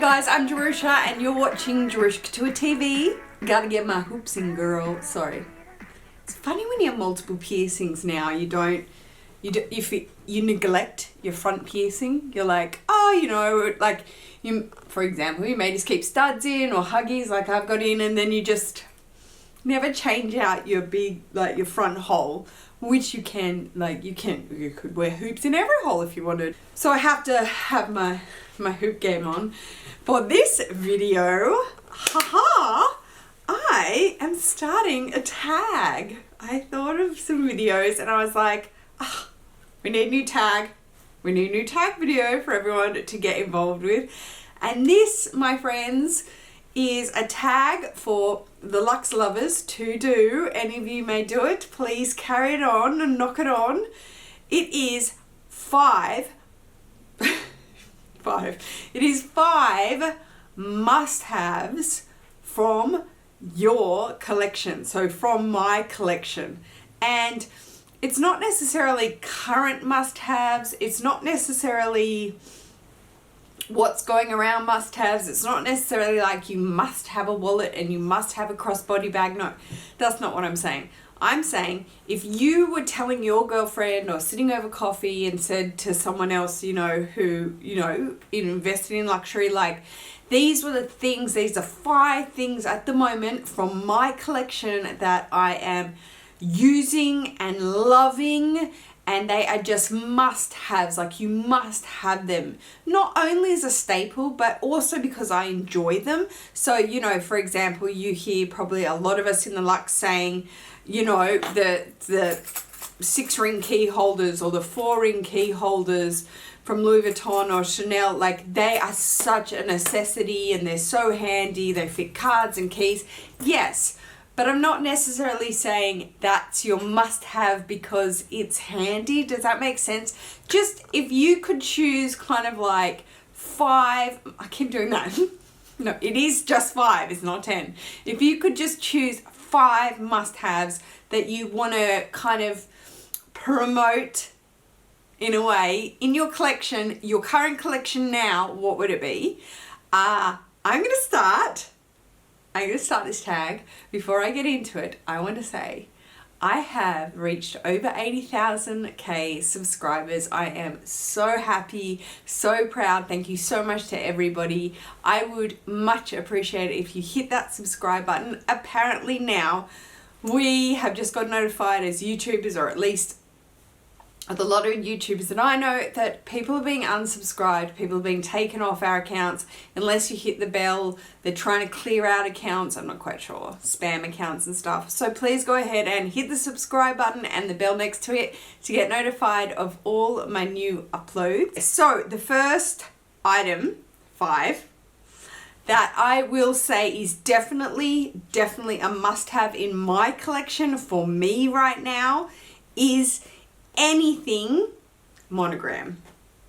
guys, I'm Jerusha and you're watching Jerusha Couture TV. Gotta get my hoops in, girl. Sorry. It's funny when you have multiple piercings now, if you neglect your front piercing. You're like, oh, you know, like, for example, you may just keep studs in or huggies like I've got in, and then you just never change out your big, like your front hole, which you could wear hoops in every hole if you wanted. So I have to have my hoop game on. For this video, I am starting a tag. I thought of some videos and I was like, we need a new tag. We need a new tag video for everyone to get involved with. And this, my friends, is a tag for the Luxe lovers to do. Any of you may do it. Please carry it on and knock it on. It is 5 must-haves from your collection. So from my collection. And it's not necessarily current must-haves. It's not necessarily what's going around must-haves. It's not necessarily like you must have a wallet and you must have a crossbody bag. No, that's not what I'm saying. I'm saying if you were telling your girlfriend or sitting over coffee and said to someone else, who, invested in luxury, like, these were the things, these are 5 things at the moment from my collection that I am using and loving, and they are just must-haves. Like, you must have them, not only as a staple but also because I enjoy them. So, for example, you hear probably a lot of us in the Luxe saying, the 6-ring key holders or the 4-ring key holders from Louis Vuitton or Chanel, like, they are such a necessity and they're so handy. They fit cards and keys. Yes, but I'm not necessarily saying that's your must-have because it's handy. Does that make sense? Just if you could choose kind of like 5, I keep doing that. No, it is just 5, it's not 10. If you could just choose 5 must-haves that you want to kind of promote in a way in your collection, your current collection now, what would it be? I'm going to start this tag. Before I get into it, I want to say I have reached over 80,000 subscribers. I am so happy, so proud. Thank you so much to everybody. I would much appreciate it if you hit that subscribe button. Apparently now we have just got notified as YouTubers, or at least a lot of YouTubers that I know, that people are being unsubscribed, people are being taken off our accounts unless you hit the bell. They're trying to clear out accounts, I'm not quite sure, spam accounts and stuff. So please go ahead and hit the subscribe button and the bell next to it to get notified of all my new uploads. So the first item, 5, that I will say is definitely a must-have in my collection for me right now is anything monogram.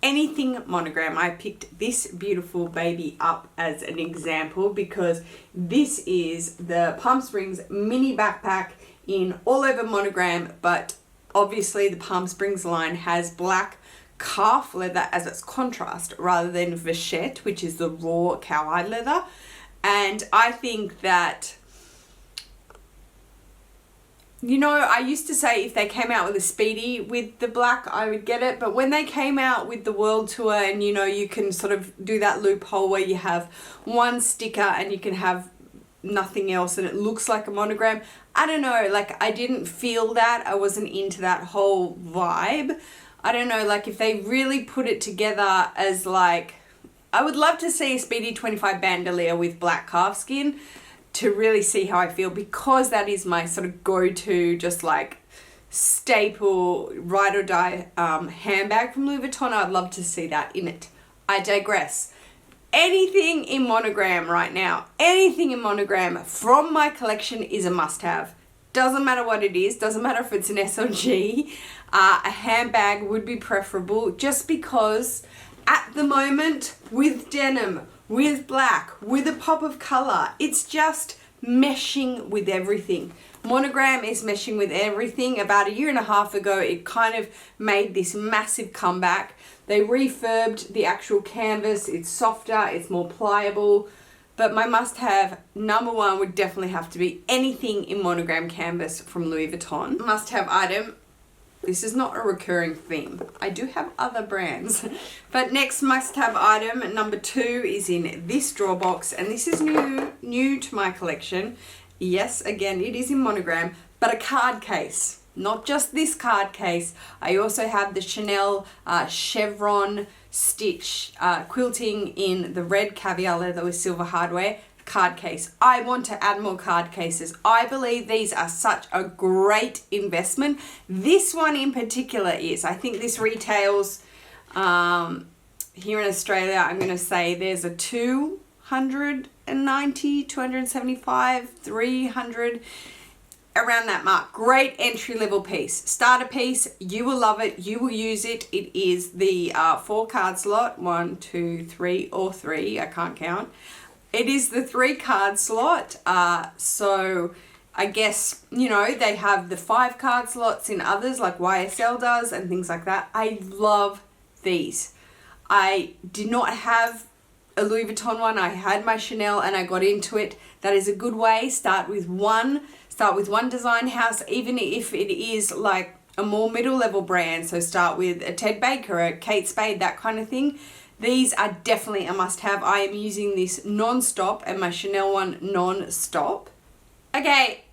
Anything monogram. I picked this beautiful baby up as an example because this is the Palm Springs mini backpack in all over monogram, but obviously the Palm Springs line has black calf leather as its contrast rather than vachette, which is the raw cowhide leather. And I think that, I used to say if they came out with a Speedy with the black, I would get it. But when they came out with the World Tour and, you can sort of do that loophole where you have one sticker and you can have nothing else and it looks like a monogram, I don't know, like, I didn't feel that. I wasn't into that whole vibe. I don't know, like, if they really put it together as like, I would love to see a Speedy 25 bandolier with black calf skin to really see how I feel, because that is my sort of go-to, just like staple ride or die handbag from Louis Vuitton. I'd love to see that in it. I digress. Anything in monogram right now, anything in monogram from my collection is a must-have. Doesn't matter what it is, doesn't matter if it's an SOG, a handbag would be preferable, just because at the moment with denim, with black, with a pop of color, it's just meshing with everything. Monogram is meshing with everything. About a year and a half ago, it kind of made this massive comeback. They refurbed the actual canvas. It's softer, it's more pliable. But my must-have, number one, would definitely have to be anything in monogram canvas from Louis Vuitton. Must-have item. This is not a recurring theme. I do have other brands. But next must-have item, number two, is in this drawer box. And this is new to my collection. Yes, again, it is in monogram, but a card case. Not just this card case. I also have the Chanel chevron stitch quilting in the red caviar leather with silver hardware card case. I want to add more card cases. I believe these are such a great investment. This one in particular is. I think this retails here in Australia, I'm going to say there's a 290, 275, 300, around that mark. Great entry level piece. Starter piece. You will love it. You will use it. It is the 4 card slot. 1, 2, 3, or 3. I can't count. It is the 3 card slot. So I guess, you know, they have the 5 card slots in others like YSL does and things like that. I love these. I did not have a Louis Vuitton one. I had my Chanel and I got into it. That is a good way. Start with one design house, even if it is like a more middle level brand. So start with a Ted Baker, a Kate Spade, that kind of thing. These are definitely a must have. I am using this non-stop and my Chanel one non-stop. Okay,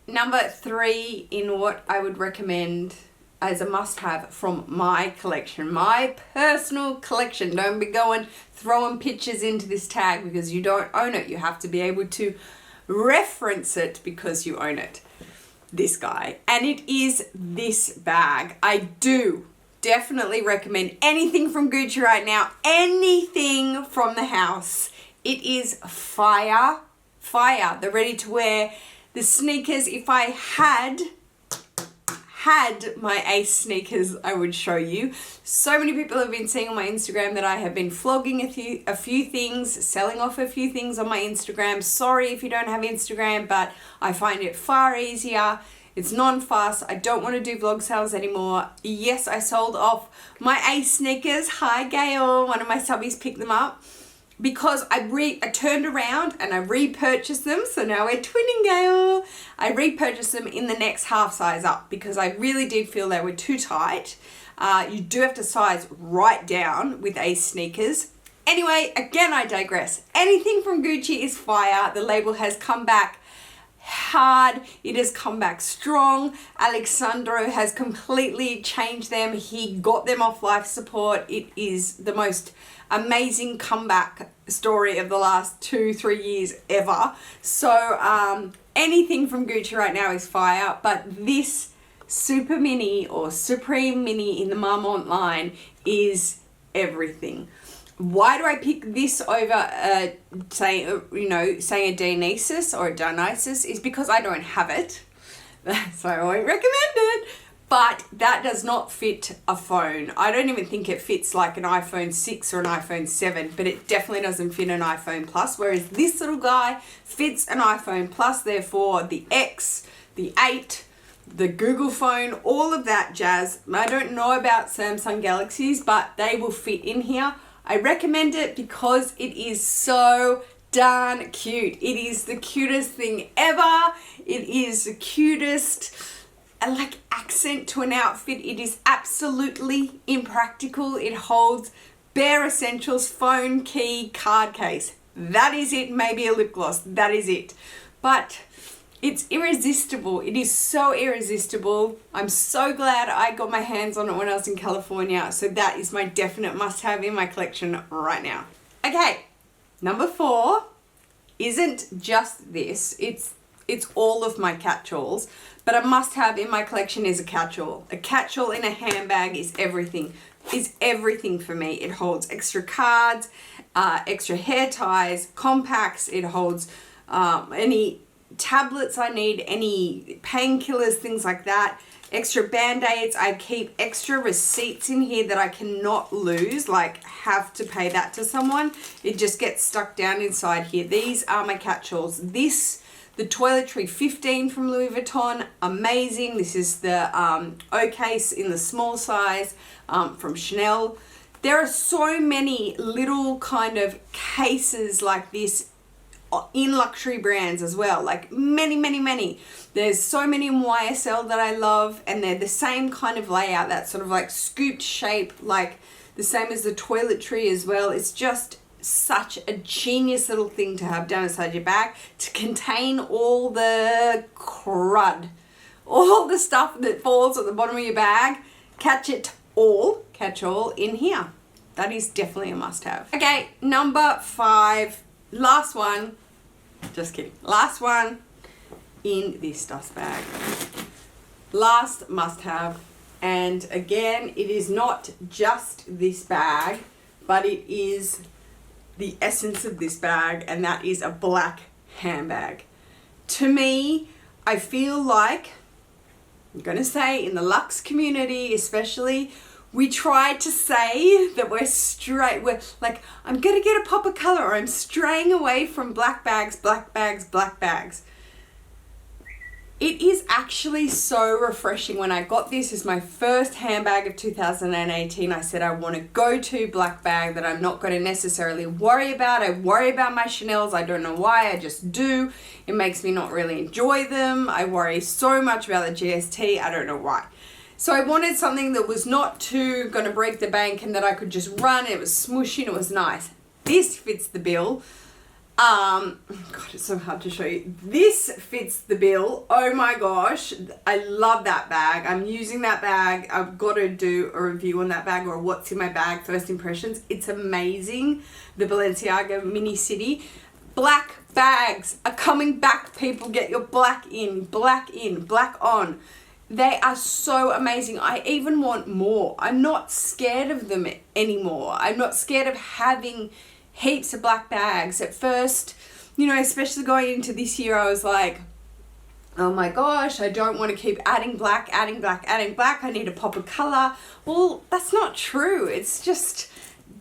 number 3 in what I would recommend as a must-have from my collection, my personal collection. Don't be going throwing pictures into this tag because you don't own it. You have to be able to reference it because you own it. This guy. And it is this bag. I do definitely recommend anything from Gucci right now. Anything from the house. It is fire. Fire. The ready to wear. The sneakers, if I had my Ace sneakers, I would show you. So many people have been seeing on my Instagram that I have been flogging a few things, selling off a few things on my Instagram. Sorry if you don't have Instagram, but I find it far easier. It's non-fuss. I don't want to do vlog sales anymore. Yes, I sold off my Ace sneakers. Hi, Gail. One of my subbies picked them up. Because I turned around and I repurchased them. So now we're twinning, Gail. I repurchased them in the next half size up because I really did feel they were too tight. You do have to size right down with Ace sneakers. Anyway, again, I digress. Anything from Gucci is fire. The label has come back hard. It has come back strong. Alexandro has completely changed them. He got them off life support. It is the most amazing comeback story of the last 2-3 years ever. So anything from Gucci right now is fire, but this Super Mini or Supreme Mini in the Marmont line is everything. Why do I pick this over saying a Dionysus or a Dionysus is because I don't have it. So I won't recommend it. But that does not fit a phone. I don't even think it fits like an iPhone 6 or an iPhone 7, but it definitely doesn't fit an iPhone Plus, whereas this little guy fits an iPhone Plus, therefore the X, the 8, the Google phone, all of that jazz. I don't know about Samsung Galaxies, but they will fit in here. I recommend it because it is so darn cute. It is the cutest thing ever. It is the cutest like accent to an outfit. It is absolutely impractical. It holds bare essentials, phone, key, card case. That is it. Maybe a lip gloss. That is it. But it's irresistible. It is so irresistible. I'm so glad I got my hands on it when I was in California. So that is my definite must-have in my collection right now. Okay, number 4 isn't just this. It's all of my catch-alls. But a must-have in my collection is a catch-all. A catch-all in a handbag is everything. Is everything for me. It holds extra cards, extra hair ties, compacts. It holds any tablets I need, any painkillers, things like that. Extra band-aids. I keep extra receipts in here that I cannot lose, like have to pay that to someone. It just gets stuck down inside here. These are my catch-alls. The Toiletry 15 from Louis Vuitton, amazing. This is the O case in the small size from Chanel. There are so many little kind of cases like this in luxury brands as well, like many. There's so many in YSL that I love, and they're the same kind of layout, that sort of like scooped shape, like the same as the Toiletry as well. It's just such a genius little thing to have down inside your bag to contain all the crud, all the stuff that falls at the bottom of your bag. Catch all in here. That is definitely a must-have. Okay, number 5, last one, just kidding, last one in this dust bag. Last must-have, and again, it is not just this bag, but it is the essence of this bag, and that is a black handbag. To me, I feel like, I'm gonna say in the luxe community especially, we try to say that we're like, I'm gonna get a pop of color, or I'm straying away from black bags. It is actually so refreshing. When I got this as my first handbag of 2018, I said I want a go-to black bag that I'm not going to necessarily worry about. I worry about my Chanels. I don't know why, I just do. It makes me not really enjoy them. I worry so much about the GST. I don't know why. So I wanted something that was not too going to break the bank and that I could just run. It was smooshy and it was nice. This fits the bill. God, it's so hard to show you. This fits the bill. Oh my gosh, I love that bag. I'm using that bag. I've got to do a review on that bag, or what's in my bag, first impressions. It's amazing. The Balenciaga Mini City. Black bags are coming back, people. Get your black in, black on. They are so amazing. I even want more. I'm not scared of them anymore. I'm not scared of having heaps of black bags. At first, you know, especially going into this year, I was like, oh my gosh, I don't want to keep adding black. I need a pop of color. Well, that's not true. It's just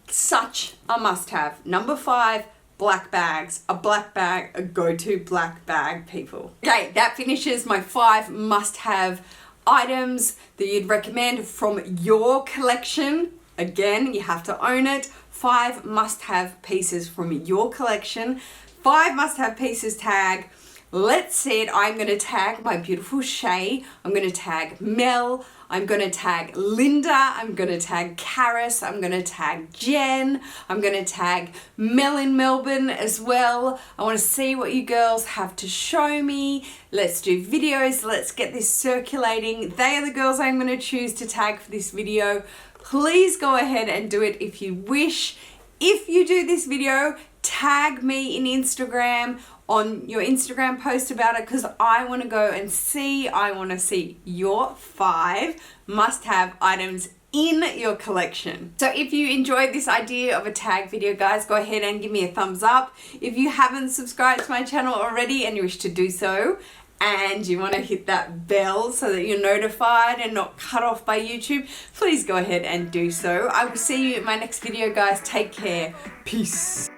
such a must-have. Number 5, black bags. A black bag, a go-to black bag, people. Okay, that finishes my 5 must-have items that you'd recommend from your collection. Again, you have to own it. 5 must-have pieces from your collection. 5 must-have pieces tag. Let's see it. I'm going to tag my beautiful Shay. I'm going to tag Mel. I'm going to tag Linda. I'm going to tag Karis. I'm going to tag Jen. I'm going to tag Mel in Melbourne as well. I want to see what you girls have to show me. Let's do videos. Let's get this circulating. They are the girls I'm going to choose to tag for this video. Please go ahead and do it if you wish. If you do this video, tag me in Instagram, on your Instagram post about it, because I want to go and see, I want to see your 5 must-have items in your collection. So if you enjoyed this idea of a tag video, guys, go ahead and give me a thumbs up. If you haven't subscribed to my channel already and you wish to do so, and you want to hit that bell so that you're notified and not cut off by YouTube, please go ahead and do so. I will see you in my next video, guys. Take care. Peace.